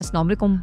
अस्सलाम वालेकुम।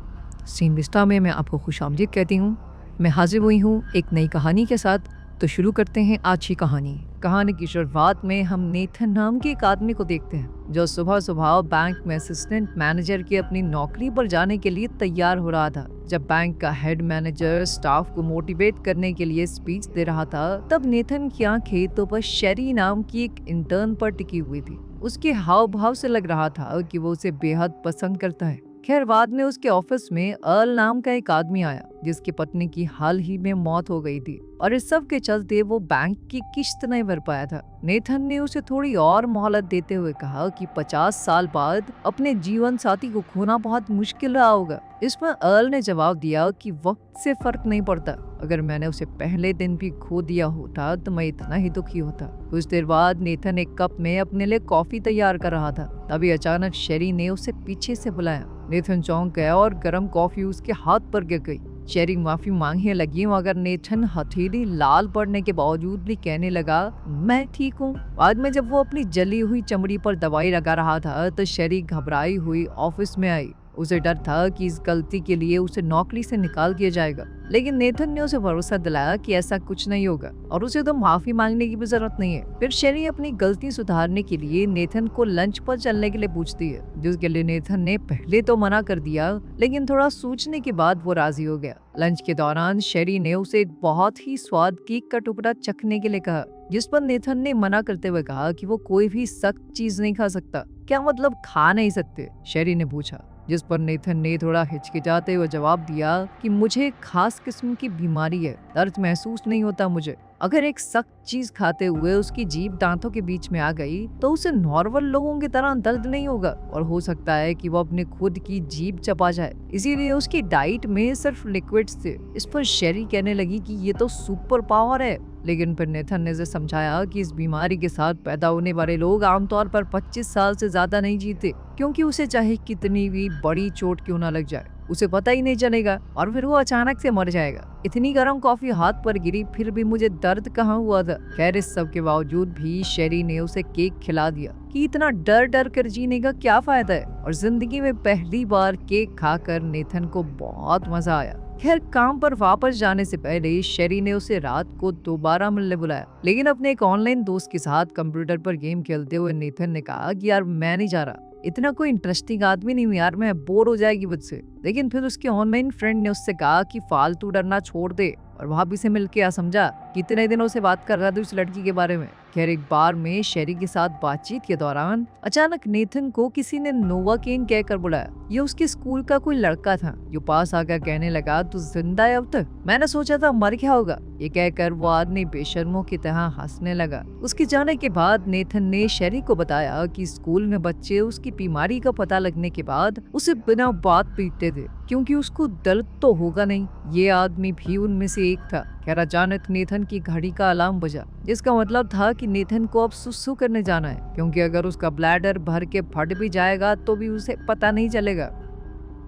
Scene Vista में मैं आपको खुशामदीद कहती हूँ। मैं हाजिर हुई हूँ एक नई कहानी के साथ। तो शुरू करते हैं आज की कहानी की शुरुआत में हम नेथन नाम के एक आदमी को देखते हैं जो सुबह सुबह बैंक में असिस्टेंट मैनेजर की अपनी नौकरी पर जाने के लिए तैयार हो रहा था। जब बैंक का हेड मैनेजर स्टाफ को मोटिवेट करने के लिए स्पीच दे रहा था, तब नेथन की आंखें तो बस शेरी नाम की एक इंटर्न पर टिकी हुई थी। उसके हाव भाव से लग रहा था कि वो उसे बेहद पसंद करता है। खैर, बाद में उसके ऑफिस में अर्ल नाम का एक आदमी आया जिसकी पत्नी की हाल ही में मौत हो गई थी और इस सब के चलते वो बैंक की किश्त नहीं भर पाया था। नेथन ने उसे थोड़ी और मोहलत देते हुए कहा कि 50 साल बाद अपने जीवन साथी को खोना बहुत मुश्किल रहा होगा। इस पर अर्ल ने जवाब दिया कि वक्त से फर्क नहीं पड़ता, अगर मैंने उसे पहले दिन भी खो दिया होता तो मैं इतना ही दुखी होता। कुछ देर बाद नेथन एक कप में अपने लिए कॉफी तैयार कर रहा था, तभी अचानक शेरी ने उसे पीछे से बुलाया। नेथन चौंक गया और गर्म कॉफी उसके हाथ पर गिर गई। शेरी माफी मांगने लगी, मगर नेथन हथेली लाल पड़ने के बावजूद भी कहने लगा, मैं ठीक हूँ। बाद में जब वो अपनी जली हुई चमड़ी पर दवाई लगा रहा था तो शेरी घबराई हुई ऑफिस में आई। उसे डर था कि इस गलती के लिए उसे नौकरी से निकाल दिया जाएगा, लेकिन नेथन ने उसे भरोसा दिलाया कि ऐसा कुछ नहीं होगा और उसे तो माफी मांगने की भी जरूरत नहीं है। फिर शेरी अपनी गलती सुधारने के लिए नेथन को लंच पर चलने के लिए पूछती है, जिसके लिए नेथन ने पहले तो मना कर दिया, लेकिन थोड़ा सोचने के बाद वो राजी हो गया। लंच के दौरान शेरी ने उसे एक बहुत ही स्वाद केक का टुकड़ा चखने के लिए कहा, जिस पर नेथन ने मना करते हुए कहा कि वो कोई भी सख्त चीज नहीं खा सकता। क्या मतलब खा नहीं सकते? शेरी ने पूछा, जिस पर नेथन ने थोड़ा हिचकिचाते हुए जवाब दिया कि मुझे एक खास किस्म की बीमारी है, दर्द महसूस नहीं होता मुझे। अगर एक सख्त चीज खाते हुए उसकी जीभ दांतों के बीच में आ गई तो उसे नॉर्मल लोगों की तरह दर्द नहीं होगा और हो सकता है कि वो अपने खुद की जीभ चबा जाए। इसीलिए उसकी डाइट में सिर्फ लिक्विड्स थे। इस पर शेरी कहने लगी कि ये तो सुपर पावर है, लेकिन फिर नेथन ने उसे समझाया कि इस बीमारी के साथ पैदा होने वाले लोग आमतौर पर 25 साल से ज्यादा नहीं जीते, क्योंकि उसे चाहे कितनी भी बड़ी चोट क्यों ना लग जाए, उसे पता ही नहीं चलेगा और फिर वो अचानक से मर जाएगा। इतनी गर्म कॉफी हाथ पर गिरी, फिर भी मुझे दर्द कहाँ हुआ था। खैर, इस सब के बावजूद भी शेरी ने उसे केक खिला दिया कि इतना डर डर कर जीने का क्या फायदा है, और जिंदगी में पहली बार केक खाकर नेथन को बहुत मजा आया। खैर, काम पर वापस जाने से पहले शेरी ने उसे रात को दोबारा मिलने बुलाया, लेकिन अपने एक ऑनलाइन दोस्त के साथ कंप्यूटर पर गेम खेलते हुए नेथन ने कहा कि यार मैं नहीं जा रहा, इतना कोई इंटरेस्टिंग आदमी नहीं हूँ यार, मैं बोर हो जाएगी मुझसे। लेकिन फिर उसके ऑनलाइन फ्रेंड ने उससे कहा कि फालतू डरना छोड़ दे और भाभी से मिलके आ, समझा कितने दिनों से बात कर रहा था उस लड़की के बारे में। खैर, एक बार में शेरी के साथ बातचीत के दौरान अचानक नेथन को किसी ने नोवा केन कहकर बुलाया। ये उसके स्कूल का कोई लड़का था जो पास आकर कहने लगा, तू जिंदा है अब तक? मैंने सोचा था मर गया होगा। ये कहकर वो आदमी बेशर्मों की तरह हंसने लगा। उसके जाने के बाद नेथन ने शेरी को बताया कि स्कूल में बच्चे उसकी बीमारी का पता लगने के बाद उसे बिना बात पीटते थे, क्योंकि उसको दर्द तो होगा नहीं। ये आदमी भी उनमें से एक था। खैर, अचानक नेथन की घड़ी का अलार्म बजा, जिसका मतलब था कि नेथन को अब सुसु करने जाना है, क्योंकि अगर उसका ब्लैडर भर के फट भी जाएगा तो भी उसे पता नहीं चलेगा।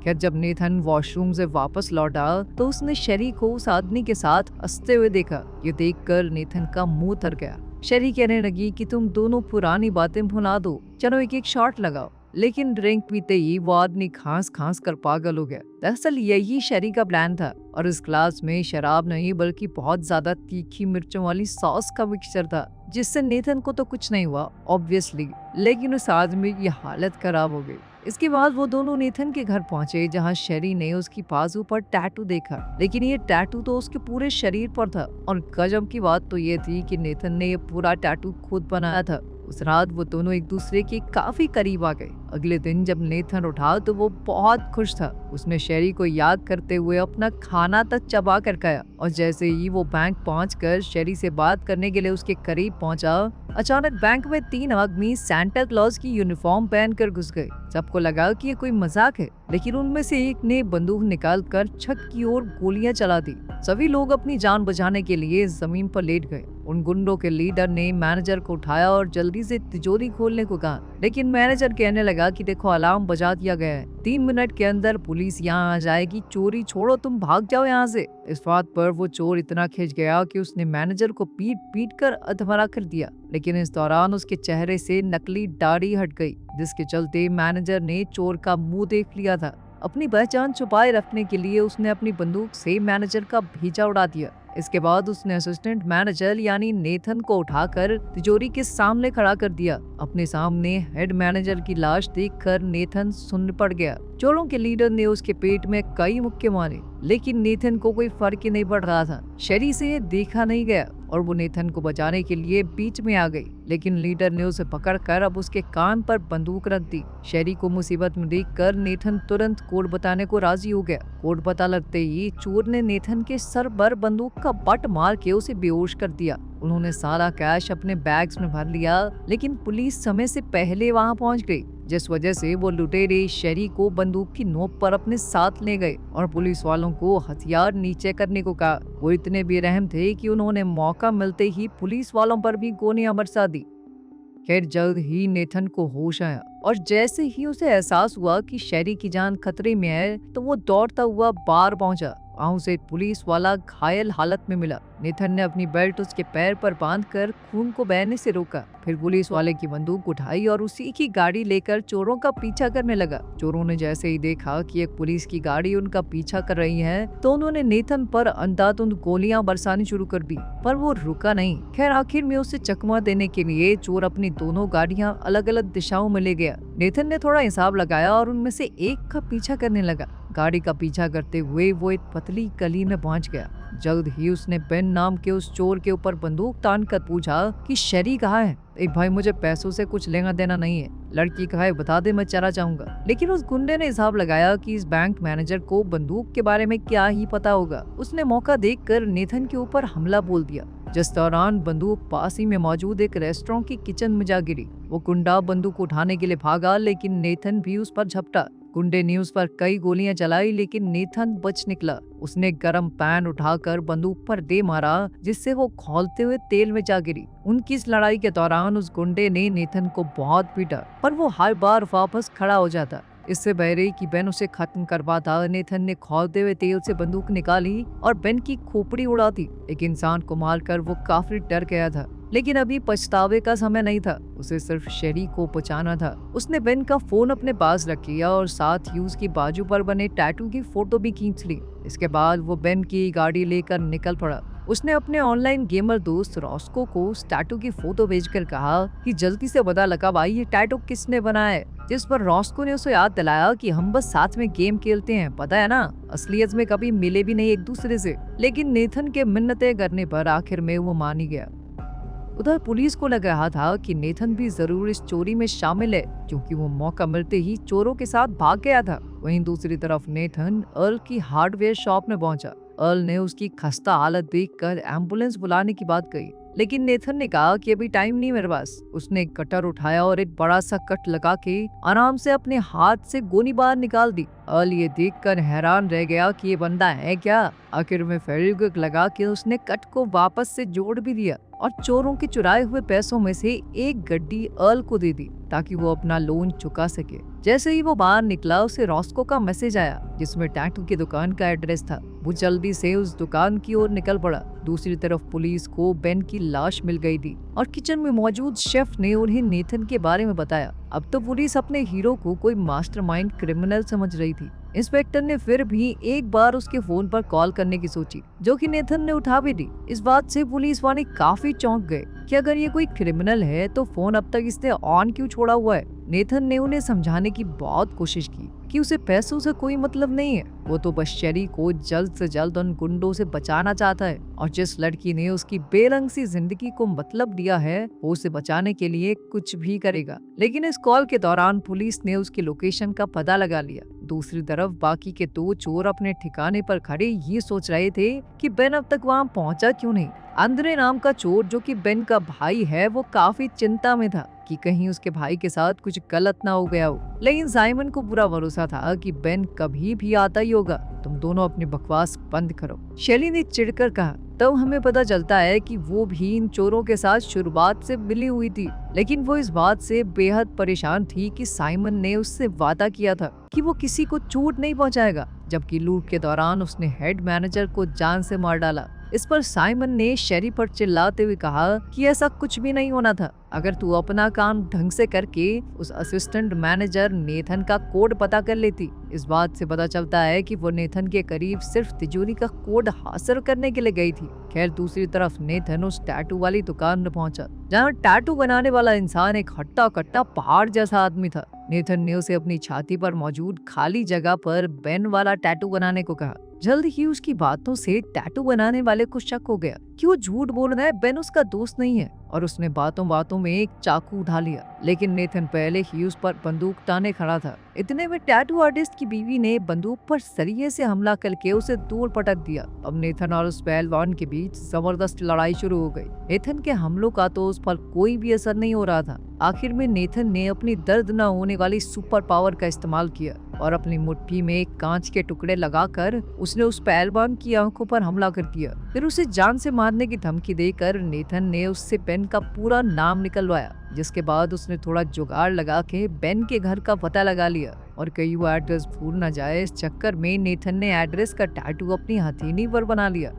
खैर, जब नेथन वॉशरूम से वापस लौटा तो उसने शेरी को उस आदमी के साथ हंसते हुए देखा। ये देखकर नेथन का मुंह तर गया। शेरी कहने लगी कि तुम दोनों पुरानी बातें भुला दो, चलो एक एक शॉट लगाओ। लेकिन ड्रिंक पीते ही वो आदमी खांस खांस कर पागल हो गया। दरअसल यही शेरी का प्लान था, और इस ग्लास में शराब नहीं बल्कि बहुत ज्यादा तीखी मिर्चों वाली सॉस का मिक्सचर था, जिससे नेथन को तो कुछ नहीं हुआ ऑब्वियसली, लेकिन उस आदमी की हालत खराब हो गई। इसके बाद वो दोनों नेथन के घर पहुंचे, जहां शेरी ने उसकी बाजू पर टैटू देखा, लेकिन ये टैटू तो उसके पूरे शरीर पर था। और गजब की बात तो ये थी कि नेथन ने ये पूरा टैटू खुद बनाया था। उस रात वो दोनों एक दूसरे के काफी करीब आ गए। अगले दिन जब नेथन उठा तो वो बहुत खुश था। उसने शेरी को याद करते हुए अपना खाना तक चबा कर खाया, और जैसे ही वो बैंक पहुंचकर शेरी से बात करने के लिए उसके करीब पहुंचा, अचानक बैंक में 3 आदमी सांता क्लॉज की यूनिफॉर्म पहनकर घुस गए। सबको लगा कि ये कोई मजाक है, लेकिन उनमें से एक ने बंदूक निकालकर छत की ओर गोलियां चला दी। सभी लोग अपनी जान बचाने के लिए जमीन पर लेट गए। उन गुंडों के लीडर ने मैनेजर को उठाया और जल्दी से तिजोरी खोलने को कहा, लेकिन मैनेजर कहने लगा कि देखो अलार्म बजा दिया गया है, 3 मिनट के अंदर पुलिस यहाँ आ जाएगी, चोरी छोड़ो, तुम भाग जाओ यहाँ से। इस बात पर वो चोर इतना खिंच गया कि उसने मैनेजर को पीट पीट कर अधमरा कर दिया, लेकिन इस दौरान उसके चेहरे से नकली दाढ़ी हट गई, जिसके चलते मैनेजर ने चोर का मुंह देख लिया था। अपनी पहचान छुपाए रखने के लिए उसने अपनी बंदूक से मैनेजर का भीजा उड़ा दिया। इसके बाद उसने असिस्टेंट मैनेजर यानी नेथन को उठाकर तिजोरी के सामने खड़ा कर दिया। अपने सामने हेड मैनेजर की लाश देखकर नेथन सुन्न पड़ गया। चोरों के लीडर ने उसके पेट में कई मुक्के मारे, लेकिन नेथन को कोई फर्क ही नहीं पड़ रहा था। शेरी से ये देखा नहीं गया और वो नेथन को बचाने के लिए बीच में आ गई, लेकिन लीडर ने उसे पकड़कर अब उसके कान पर बंदूक रख दी। शेरी को मुसीबत में देखकर नेथन तुरंत कोड बताने को राजी हो गया। कोड पता लगते ही चोर ने नेथन के सर पर बंदूक का बट मार के उसे बेहोश कर दिया। उन्होंने सारा कैश अपने बैग्स में भर लिया, लेकिन पुलिस समय से पहले वहां पहुंच गई, जिस वजह से वो लुटेरे शेरी को बंदूक की नोक पर अपने साथ ले गए और पुलिस वालों को हथियार नीचे करने को कहा। वो इतने बेरहम थे कि उन्होंने मौका मिलते ही पुलिस वालों पर भी गोलियां बरसा दी। खैर जल्द ही नेथन को होश आया और जैसे ही उसे एहसास हुआ कि शेरी की जान खतरे में है तो वो दौड़ता हुआ बाहर पहुंचा। वहां उसे एक पुलिस वाला घायल हालत में मिला। नेथन ने अपनी बेल्ट उसके पैर पर बांधकर खून को बहने से रोका। फिर पुलिस वाले की बंदूक उठाई और उसी की गाड़ी लेकर चोरों का पीछा करने लगा। चोरों ने जैसे ही देखा कि एक पुलिस की गाड़ी उनका पीछा कर रही है तो उन्होंने नेथन पर अंधाधुंध गोलियां बरसानी शुरू कर दी, पर वो रुका नहीं। खैर आखिर में उसे चकमा देने के लिए चोर अपनी दोनों गाड़ियां अलग अलग दिशाओं में ले गया। नेथन ने थोड़ा हिसाब लगाया और उनमें से एक का पीछा करने लगा। गाड़ी का पीछा करते हुए वो एक पतली गली में पहुंच गया। जल्द ही उसने बेन नाम के उस चोर के ऊपर बंदूक तान कर पूछा कि शेरी कहाँ है? एक भाई मुझे पैसों से कुछ लेना देना नहीं है, लड़की कहाँ है बता दे, मैं चला जाऊंगा। लेकिन उस गुंडे ने हिसाब लगाया कि इस बैंक मैनेजर को बंदूक के बारे में क्या ही पता होगा। उसने मौका देखकर नेथन के ऊपर हमला बोल दिया, जिस दौरान बंदूक पास ही में मौजूद एक रेस्टोरेंट की किचन में जा गिरी। वो गुंडा बंदूक उठाने के लिए भागा, लेकिन नेथन भी उस पर झपटा। गुंडे ने उस पर कई गोलियां चलाई, लेकिन नेथन बच निकला। उसने गरम पैन उठाकर बंदूक पर दे मारा, जिससे वो खौलते हुए तेल में जा गिरी। उनकी इस लड़ाई के दौरान उस गुंडे ने नेथन को बहुत पीटा, पर वो हर बार वापस खड़ा हो जाता। इससे बहरे कि बेन उसे खत्म करवाता, नेथन ने खौलते हुए तेल से बंदूक निकाली और बेन की खोपड़ी उड़ा दी। एक इंसान को मारकर वो काफी डर गया था, लेकिन अभी पछतावे का समय नहीं था। उसे सिर्फ शेरी को बचाना था। उसने बेन का फोन अपने पास रख लिया और साथ ही उसकी बाजू पर बने टैटू की फोटो भी खींच ली। इसके बाद वो बेन की गाड़ी लेकर निकल पड़ा। उसने अपने ऑनलाइन गेमर दोस्त रॉस्को को उस टैटू की फोटो भेजकर कहा कि जल्दी से पता लगा भाई ये टैटू किसने बनाया है। जिस पर रॉस्को ने उसे याद दिलाया कि हम बस साथ में गेम खेलते हैं, पता है ना, असलियत में कभी मिले भी नहीं एक दूसरे से। लेकिन नेथन के मिन्नतें करने पर आखिर में वो मान ही गया। उधर पुलिस को लग रहा था कि नेथन भी जरूर इस चोरी में शामिल है, क्योंकि वो मौका मिलते ही चोरों के साथ भाग गया था। वहीं दूसरी तरफ नेथन अर्ल की हार्डवेयर शॉप में पहुंचा। अर्ल ने उसकी खस्ता हालत देखकर एम्बुलेंस बुलाने की बात कही, लेकिन नेथन ने कहा कि अभी टाइम नहीं मेरे पास। उसने एक कटर उठाया और एक बड़ा सा कट लगा के आराम से अपने हाथ से गोली बाहर निकाल दी। अर्ल ये देखकर हैरान रह गया कि ये बंदा है क्या। आखिर में फेविक्विक लगा के उसने कट को वापस से जोड़ भी दिया और चोरों के चुराए हुए पैसों में से एक गड्डी अर्ल को दे दी ताकि वो अपना लोन चुका सके। जैसे ही वो बाहर निकला उसे रॉस्को का मैसेज आया, जिसमें टैटू की दुकान का एड्रेस था। वो जल्दी से उस दुकान की ओर निकल पड़ा। दूसरी तरफ पुलिस को बेन की लाश मिल गई थी और किचन में मौजूद शेफ ने उन्हें नेथन के बारे में बताया। अब तो पुलिस अपने हीरो को कोई मास्टरमाइंड क्रिमिनल समझ रही थी। इंस्पेक्टर ने फिर भी एक बार उसके फोन पर कॉल करने की सोची, जो कि नेथन ने उठा भी दी। इस बात से पुलिस वाले काफी चौंक गए कि अगर ये कोई क्रिमिनल है तो फोन अब तक इसने ऑन क्यों छोड़ा हुआ है। नेथन ने उन्हें समझाने की बहुत कोशिश की कि उसे पैसों से कोई मतलब नहीं है, वो तो बस शेरी को जल्द से जल्द उन गुंडों से बचाना चाहता है और जिस लड़की ने उसकी बेरंग सी जिंदगी को मतलब दिया है वो उसे बचाने के लिए कुछ भी करेगा। लेकिन इस कॉल के दौरान पुलिस ने उसकी लोकेशन का पता लगा लिया। दूसरी तरफ बाकी के दो चोर अपने ठिकाने पर खड़े ये सोच रहे थे कि बेन अब तक वहाँ पहुँचा क्यों नहीं। अंद्रे नाम का चोर, जो कि बेन का भाई है, वो काफी चिंता में था कि कहीं उसके भाई के साथ कुछ गलत ना हो गया हो। लेकिन साइमन को पूरा भरोसा था कि बेन कभी भी आता ही होगा। तुम दोनों अपनी बकवास बंद करो, शेली ने चिढ़कर कहा। तब हमें पता चलता है कि वो भी इन चोरों के साथ शुरुआत से मिली हुई थी, लेकिन वो इस बात से बेहद परेशान थी कि साइमन ने उससे वादा किया था कि वो किसी को चोट नहीं पहुंचाएगा, जबकि लूट के दौरान उसने हेड मैनेजर को जान से मार डाला। इस पर साइमन ने शेरी पर चिल्लाते हुए कहा कि ऐसा कुछ भी नहीं होना था। अगर तू अपना काम ढंग से करके उस असिस्टेंट मैनेजर नेथन का कोड पता कर लेती। इस बात से पता चलता है कि वो नेथन के करीब सिर्फ तिजोरी का कोड हासिल करने के लिए गई थी। खैर दूसरी तरफ नेथन उस टैटू वाली दुकान में पहुंचा, जहां टैटू बनाने वाला इंसान एक हट्टा कट्टा पहाड़ जैसा आदमी था। नेथन ने उसे अपनी छाती पर मौजूद खाली जगह पर बेन वाला टैटू बनाने को कहा। जल्द ही उसकी बातों से टैटू बनाने वाले को शक हो गया कि वो झूठ बोल रहा है, बेन उसका दोस्त नहीं है, और उसने बातों बातों में एक चाकू उठा लिया। लेकिन नेथन पहले ही उस पर बंदूक ताने खड़ा था। इतने में टैटू आर्टिस्ट की बीवी ने बंदूक पर सरिये से हमला करके उसे दूर पटक दिया। अब नेथन और उस पहलवान के बीच जबरदस्त लड़ाई शुरू हो गई। नेथन के हमलों का तो उस पर कोई भी असर नहीं हो रहा था। आखिर में नेथन ने अपनी दर्द न होने वाली सुपर पावर का इस्तेमाल किया और अपनी मुट्ठी में कांच के टुकड़े लगाकर उसने उस पहलवान की आंखों पर हमला कर दिया। फिर उसे जान से मारने की धमकी देकर नेथन ने उससे बेन का पूरा नाम निकलवाया, जिसके बाद उसने थोड़ा जुगाड़ लगा के बेन के घर का पता लगा लिया और कहीं वो एड्रेस भूल न जाए। इस चक्कर में नेथन ने एड्रेस का टैटू अपनी हथेली पर बना लिया।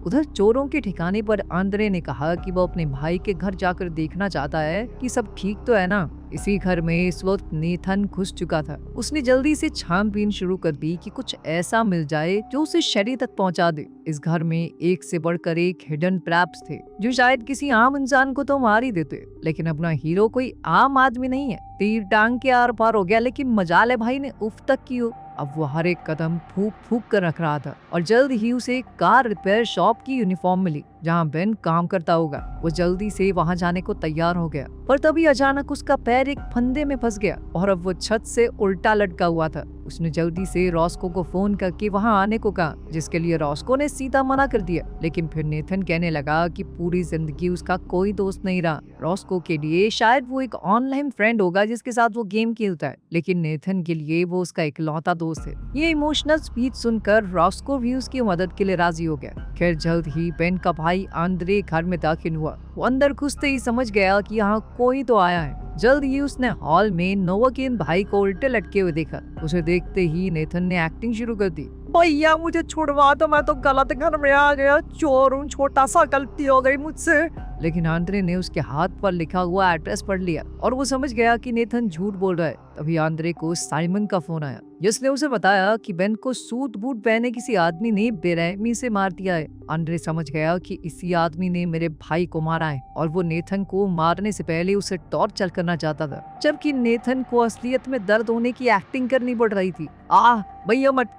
उधर चोरों के ठिकाने पर आंद्रे ने कहा कि वो अपने भाई के घर जाकर देखना चाहता है कि सब ठीक तो है ना। इसी घर में इस वक्त नेथन घुस चुका था। उसने जल्दी से छानबीन शुरू कर दी कि कुछ ऐसा मिल जाए जो उसे शेरी तक पहुंचा दे। इस घर में एक से बढ़कर एक हिडन ट्रैप्स थे जो शायद किसी आम इंसान को तो मार ही देते, लेकिन अपना हीरो कोई आम आदमी नहीं है। तीर टांग के आर पार हो गया, लेकिन मजाले भाई ने उफ तक की हो। अब वो हर एक कदम फूक फूक कर रख रहा था और जल्द ही उसे एक कार रिपेयर शॉप की यूनिफॉर्म मिली जहां बेन काम करता होगा। वो जल्दी से वहां जाने को तैयार हो गया, पर तभी अचानक उसका पैर एक फंदे में फंस गया और अब वो छत से उल्टा लटका हुआ था। उसने जल्दी से रॉस्को को फोन करके वहां आने को कहा, जिसके लिए रॉस्को ने सीधा मना कर दिया। लेकिन फिर नेथन कहने लगा कि पूरी जिंदगी उसका कोई दोस्त नहीं रहा। रॉस्को के लिए शायद वो एक ऑनलाइन फ्रेंड होगा जिसके साथ वो गेम खेलता है, लेकिन नेथन के लिए वो उसका इकलौता दोस्त है। ये इमोशनल स्पीच सुनकर रॉस्को भी उसकी मदद के लिए राजी हो गया। खैर जल्द ही बेन का भाई आंद्रे घर में दाखिल हुआ। वो अंदर घुसते ही समझ गया कि यहाँ कोई तो आया है। जल्द ही उसने हॉल में नोवाकिन भाई को उल्टे लटके हुए देखा। उसे देखते ही नेथन ने एक्टिंग शुरू कर दी। भैया मुझे छुड़वा दो, मैं तो गलत घर में आ गया, चोर हूँ, छोटा सा गलती हो गई मुझसे। लेकिन आंद्रे ने उसके हाथ पर लिखा हुआ एड्रेस पढ़ लिया और वो समझ गया कि नेथन झूठ बोल रहा है। तभी आंद्रे को साइमन का फोन आया, जिसने उसे बताया कि बेन को सूट बूट पहने किसी आदमी ने बेरहमी से मार दिया है। आंद्रे समझ गया कि इसी आदमी ने मेरे भाई को मारा है और वो नेथन को मारने से पहले उसे टॉर्चर करना चाहता था, जबकि नेथन को असलियत में दर्द होने की एक्टिंग करनी पड़ रही थी। भैया मत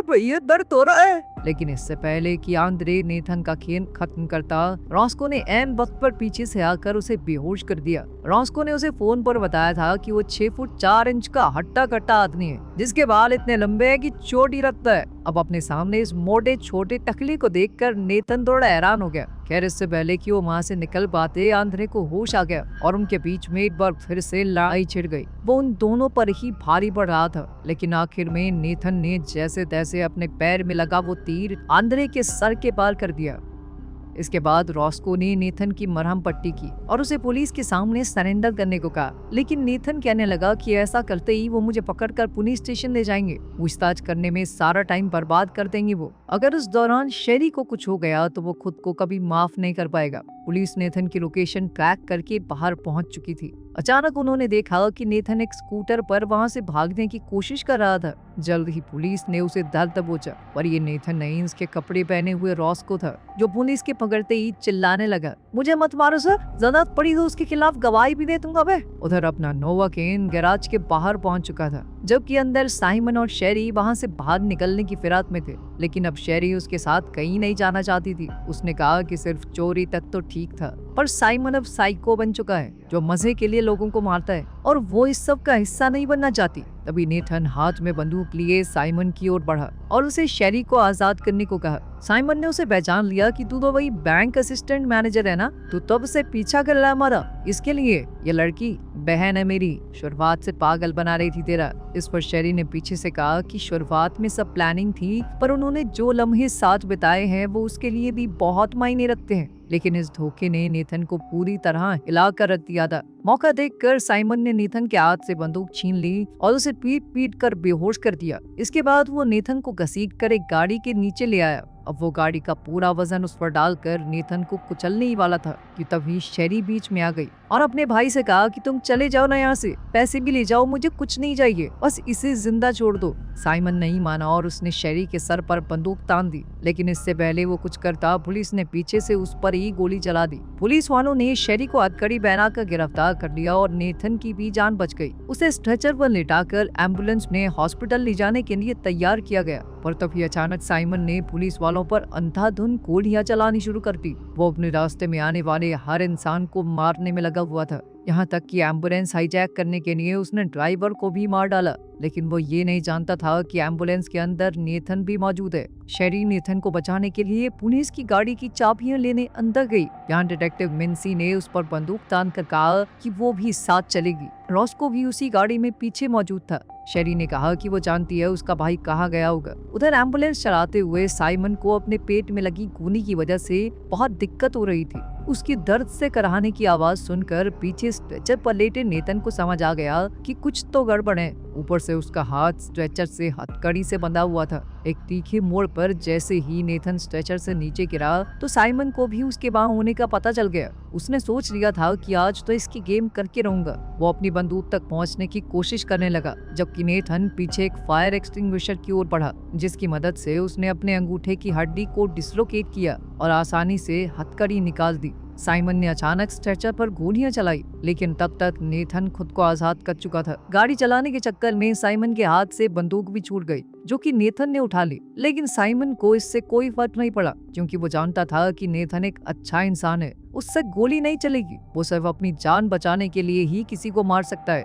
भैया दर्द हो रहा है। लेकिन इससे पहले कि आंद्रे नेथन का खेल खत्म करता, रॉस्को ने ऐन वक्त पर पीछे से आकर उसे बेहोश कर दिया। रॉस्को ने उसे फोन पर बताया था कि वो 6 फुट 4 इंच का हट्टा कट्टा आदमी है, जिसके बाल इतने लंबे हैं कि चोटी रखता है। अब अपने सामने इस मोटे छोटे टकली को देखकर नेथन थोड़ा हैरान हो गया। खैर इससे पहले कि वो वहां से निकल पाते, आंद्रे को होश आ गया और उनके बीच में एक बार फिर से लड़ाई छिड़ गई। वो उन दोनों पर ही भारी पड़ रहा था, लेकिन आखिर में नेथन ने जैसे तैसे अपने पैर में लगा वो तीर आंद्रे के सर के पार कर दिया। इसके बाद रॉस्को ने नेथन की मरहम पट्टी की और उसे पुलिस के सामने सरेंडर करने को कहा। लेकिन नेथन कहने लगा कि ऐसा करते ही वो मुझे पकड़कर पुलिस स्टेशन ले जाएंगे, पूछताछ करने में सारा टाइम बर्बाद कर देंगे वो। अगर उस दौरान शेरी को कुछ हो गया तो वो खुद को कभी माफ नहीं कर पाएगा। पुलिस नेथन की लोकेशन ट्रैक करके बाहर पहुंच चुकी थी। अचानक उन्होंने देखा कि नेथन एक स्कूटर पर वहां से भागने की कोशिश कर रहा था। जल्द ही पुलिस ने उसे धर दबोचा, पर ये नेथन नहीं, उसके कपड़े पहने हुए रॉस्को था, जो पुलिस के पकड़ते ही चिल्लाने लगा, मुझे मत मारो सर, जरूरत पड़ी तो उसके खिलाफ गवाही भी दे दूंगा मैं। उधर अपना नोवाकिन गैराज के बाहर पहुंच चुका था, जबकि अंदर साइमन और शेरी वहां से बाहर निकलने की फिराक में थे। लेकिन अब शेरी उसके साथ कहीं नहीं जाना चाहती थी। उसने कहा कि सिर्फ चोरी तक तो ठीक था, पर साइमन अब साइको बन चुका है, जो मजे के लिए लोगों को मारता है, और वो इस सब का हिस्सा नहीं बनना चाहती। तभी नेथन हाथ में बंदूक लिए साइमन की ओर बढ़ा और उसे शेरी को आजाद करने को कहा। साइमन ने उसे पहचान लिया कि तू तो वही बैंक असिस्टेंट मैनेजर है ना, तू तब से पीछा कर रहा है हमारा, इसके लिए ये लड़की बहन है मेरी, शुरुआत से पागल बना रही थी तेरा। इस पर शेरी ने पीछे से कहा कि शुरुआत में सब प्लानिंग थी, पर उन्होंने जो लम्हे साथ बिताए हैं वो उसके लिए भी बहुत मायने रखते हैं। लेकिन इस धोखे ने नेथन को पूरी तरह हिला कर रख दिया था। मौका देखकर साइमन ने नेथन के हाथ से बंदूक छीन ली और उसे पीट पीट कर बेहोश कर दिया। इसके बाद वो नेथन को घसीट कर एक गाड़ी के नीचे ले आया अब वो गाड़ी का पूरा वजन उस पर डालकर नेथन को कुचलने ही वाला था कि तभी शेरी बीच में आ गई और अपने भाई से कहा कि तुम चले जाओ ना यहाँ से, पैसे भी ले जाओ, मुझे कुछ नहीं चाहिए, बस इसे जिंदा छोड़ दो। साइमन नहीं माना और उसने शेरी के सर पर बंदूक तान दी, लेकिन इससे पहले वो कुछ करता पुलिस ने पीछे से उस पर ही गोली चला दी। पुलिस वालों ने शेरी को हथकड़ी पहनाकर गिरफ्तार कर लिया और नेथन की भी जान बच गई। उसे स्ट्रेचर पर लेटाकर एम्बुलेंस में हॉस्पिटल ले जाने के लिए तैयार किया गया, पर तभी अचानक साइमन ने पुलिस वालों पर अंधाधुंध गोलियां चलानी शुरू कर दी। वो अपने रास्ते में आने वाले हर इंसान को मारने में लगा हुआ था, यहाँ तक कि एम्बुलेंस हाईजैक करने के लिए उसने ड्राइवर को भी मार डाला। लेकिन वो ये नहीं जानता था कि एम्बुलेंस के अंदर नेथन भी मौजूद है। शेरी नेथन को बचाने के लिए पुलिस की गाड़ी की चाबियां लेने अंदर गई। यहाँ डिटेक्टिव मिन्सी ने उस पर बंदूक तान कर कहा कि वो भी साथ चलेगी। रॉस्को भी उसी गाड़ी में पीछे मौजूद था। शेरी ने कहा कि वो जानती है उसका भाई कहाँ गया होगा। उधर एम्बुलेंस चलाते हुए साइमन को अपने पेट में लगी गोली की वजह से बहुत दिक्कत हो रही थी। उसकी दर्द से कराहने की आवाज सुनकर पीछे स्ट्रेचर पर लेटे नेथन को समझ आ गया कि कुछ तो गड़बड़ है। ऊपर से उसका हाथ स्ट्रेचर से हथकड़ी से बंधा हुआ था। एक तीखे मोड़ पर जैसे ही नेथन स्ट्रेचर से नीचे गिरा तो साइमन को भी उसके वहां होने का पता चल गया। उसने सोच लिया था कि आज तो इसकी गेम करके रहूंगा। वो अपनी बंदूक तक पहुंचने की कोशिश करने लगा, जबकि नेथन पीछे एक फायर एक्सटिंग्विशर की ओर बढ़ा, जिसकी मदद से उसने अपने अंगूठे की हड्डी को डिसलोकेट किया और आसानी से हथकड़ी निकाल दी। साइमन ने अचानक स्ट्रेचर पर गोलियां चलाई, लेकिन तब तक नेथन खुद को आजाद कर चुका था। गाड़ी चलाने के चक्कर में साइमन के हाथ से बंदूक भी छूट गई, जो कि नेथन ने उठा ली। लेकिन साइमन को इससे कोई फर्क नहीं पड़ा, क्योंकि वो जानता था कि नेथन एक अच्छा इंसान है, उससे गोली नहीं चलेगी। वो सिर्फ अपनी जान बचाने के लिए ही किसी को मार सकता है।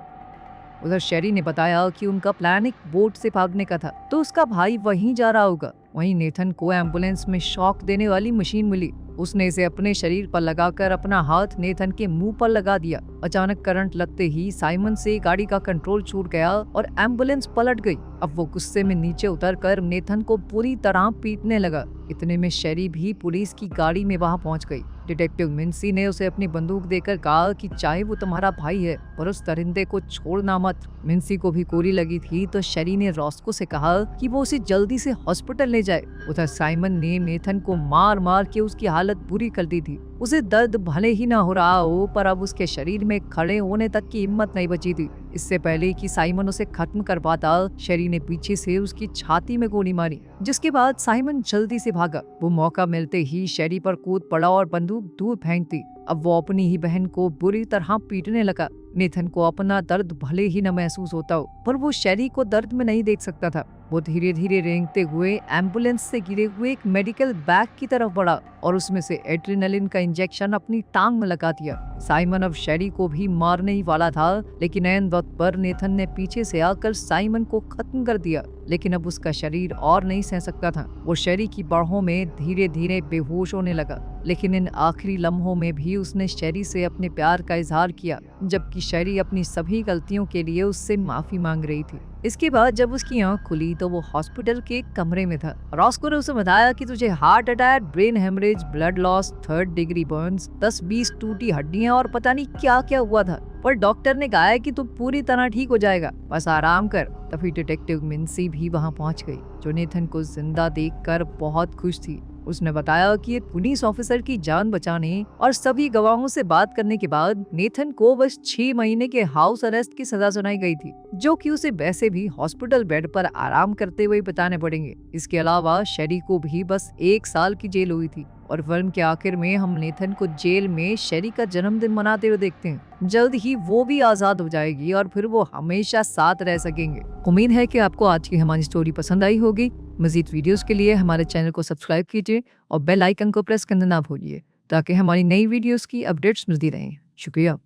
उधर शेरी ने बताया कि उनका प्लान एक बोट से भागने का था, तो उसका भाई वहीं जा रहा होगा। वहीं नेथन को एम्बुलेंस में शॉक देने वाली मशीन मिली। उसने इसे अपने शरीर पर लगाकर अपना हाथ नेथन के मुंह पर लगा दिया। अचानक करंट लगते ही साइमन से गाड़ी का कंट्रोल छूट गया और एम्बुलेंस पलट गई। अब वो गुस्से में नीचे उतरकर नेथन को पूरी तरह पीटने लगा। इतने में शेरी भी पुलिस की गाड़ी में वहां पहुंच गई। डिटेक्टिव मिन्सी ने उसे अपनी बंदूक देकर कहा कि चाहे वो तुम्हारा भाई है, पर उस दरिंदे को छोड़ना मत। मिन्सी को भी गोली लगी थी, तो शेरी ने रॉस्को से कहा कि वो उसे जल्दी से हॉस्पिटल ले जाए। उधर साइमन ने नेथन को मार मार के उसकी हालत बुरी कर दी थी। उसे दर्द भले ही ना हो रहा हो, पर अब उसके शरीर में खड़े होने तक की हिम्मत नहीं बची थी। इससे पहले कि साइमन उसे खत्म कर पाता, शेरी ने पीछे से उसकी छाती में गोली मारी, जिसके बाद साइमन जल्दी से भागा। वो मौका मिलते ही शेरी पर कूद पड़ा और बंदूक दूर फेंक दी। अब वो अपनी ही बहन को बुरी तरह पीटने लगा। नेथन को अपना दर्द भले ही न महसूस होता हो, पर वो शेरी को दर्द में नहीं देख सकता था। वो धीरे धीरे रेंगते हुए एम्बुलेंस से गिरे हुए एक मेडिकल बैग की तरफ बढ़ा और उसमें से एड्रेनलिन का इंजेक्शन अपनी टांग में लगा दिया। साइमन अब शेरी को भी मारने ही वाला था, लेकिन ऐन वक्त पर नेथन ने पीछे से आकर साइमन को खत्म कर दिया। लेकिन अब उसका शरीर और नहीं सह सकता था। वो शेरी की बाहों में धीरे धीरे बेहोश होने लगा। लेकिन इन आखिरी लम्हों में भी उसने शेरी से अपने प्यार का इजहार किया, जबकि शेरी अपनी सभी गलतियों के लिए उससे माफी मांग रही थी। इसके बाद जब उसकी आंख खुली तो वो हॉस्पिटल के कमरे में था। रॉस्को ने उसे बताया कि तुझे heart attack, brain haemorrhage, blood loss, 3rd degree burns, 10-20 टूटी हड्डियां और पता नहीं क्या क्या हुआ था, पर डॉक्टर ने कहा है कि तू पूरी तरह ठीक हो जाएगा, बस आराम कर। तभी डिटेक्टिव मिन्सी भी वहां पहुंच गई, जो नेथन को जिंदा देखकर बहुत खुश थी। उसने बताया कि एक पुलिस ऑफिसर की जान बचाने और सभी गवाहों से बात करने के बाद नेथन को बस 6 महीने के हाउस अरेस्ट की सजा सुनाई गई थी, जो कि उसे वैसे भी हॉस्पिटल बेड पर आराम करते हुए बिताने पड़ेंगे। इसके अलावा शेरी को भी बस 1 साल की जेल हुई थी। और फिल्म के आखिर में हम नेथन को जेल में शेरी का जन्मदिन मनाते हुए देखते हैं। जल्द ही वो भी आजाद हो जाएगी और फिर वो हमेशा साथ रह सकेंगे। उम्मीद है कि आपको आज की हमारी स्टोरी पसंद आई होगी। मजीद वीडियोस के लिए हमारे चैनल को सब्सक्राइब कीजिए और बेल आइकन को प्रेस करना ना भूलिए, ताकि हमारी नई वीडियोस की अपडेट्स मिलती रहें। शुक्रिया।